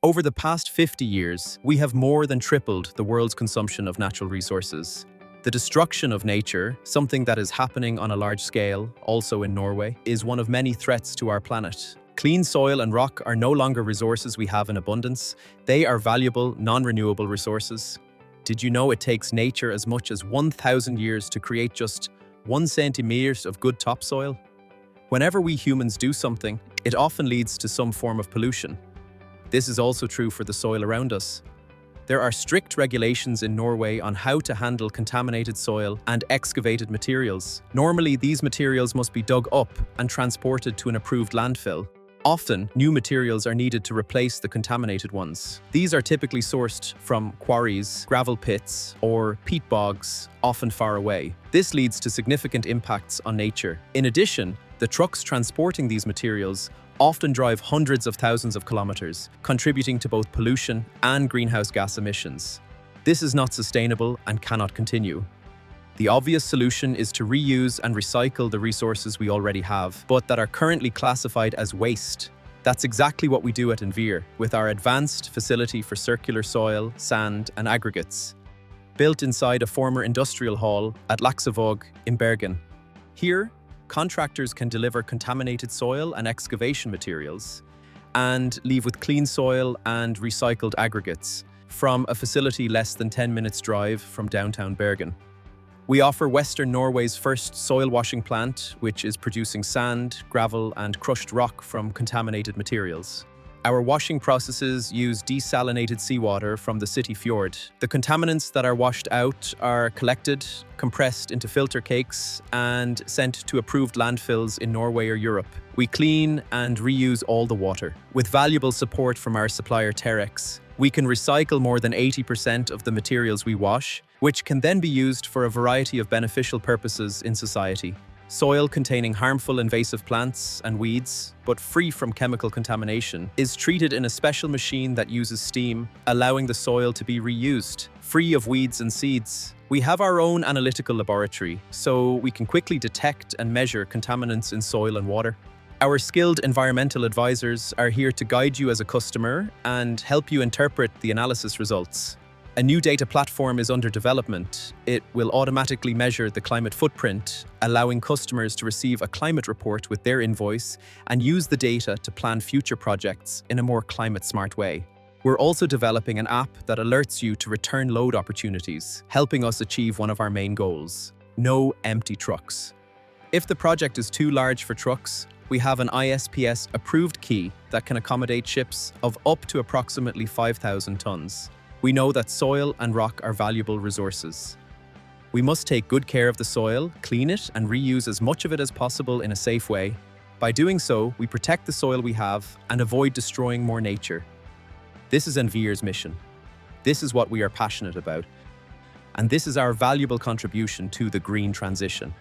Over the past 50 years, we have more than tripled the world's consumption of natural resources. The destruction of nature, something that is happening on a large scale, also in Norway, is one of many threats to our planet. Clean soil and rock are no longer resources we have in abundance. They are valuable, non-renewable resources. Did you know it takes nature as much as 1,000 years to create just 1 centimeter of good topsoil? Whenever we humans do something, it often leads to some form of pollution. This is also true for the soil around us. There are strict regulations in Norway on how to handle contaminated soil and excavated materials. Normally, these materials must be dug up and transported to an approved landfill. Often, new materials are needed to replace the contaminated ones. These are typically sourced from quarries, gravel pits, or peat bogs, often far away. This leads to significant impacts on nature. In addition, the trucks transporting these materials often drive hundreds of thousands of kilometers, contributing to both pollution and greenhouse gas emissions. This is not sustainable and cannot continue. The obvious solution is to reuse and recycle the resources we already have, but that are currently classified as waste. That's exactly what we do at Envir, with our advanced facility for circular soil, sand, and aggregates, built inside a former industrial hall at Laksevåg in Bergen. Here, contractors can deliver contaminated soil and excavation materials and leave with clean soil and recycled aggregates from a facility less than 10 minutes drive from downtown Bergen. We offer Western Norway's first soil washing plant, which is producing sand, gravel, and crushed rock from contaminated materials. Our washing processes use desalinated seawater from the city fjord. The contaminants that are washed out are collected, compressed into filter cakes, and sent to approved landfills in Norway or Europe. We clean and reuse all the water. With valuable support from our supplier Terex, we can recycle more than 80% of the materials we wash, which can then be used for a variety of beneficial purposes in society. Soil containing harmful invasive plants and weeds, but free from chemical contamination, is treated in a special machine that uses steam, allowing the soil to be reused, free of weeds and seeds. We have our own analytical laboratory, so we can quickly detect and measure contaminants in soil and water. Our skilled environmental advisors are here to guide you as a customer and help you interpret the analysis results. A new data platform is under development. It will automatically measure the climate footprint, allowing customers to receive a climate report with their invoice and use the data to plan future projects in a more climate-smart way. We're also developing an app that alerts you to return load opportunities, helping us achieve one of our main goals: no empty trucks. If the project is too large for trucks, we have an ISPS-approved key that can accommodate ships of up to approximately 5,000 tons. We know that soil and rock are valuable resources. We must take good care of the soil, clean it, and reuse as much of it as possible in a safe way. By doing so, we protect the soil we have and avoid destroying more nature. This is Envir's mission. This is what we are passionate about. And this is our valuable contribution to the green transition.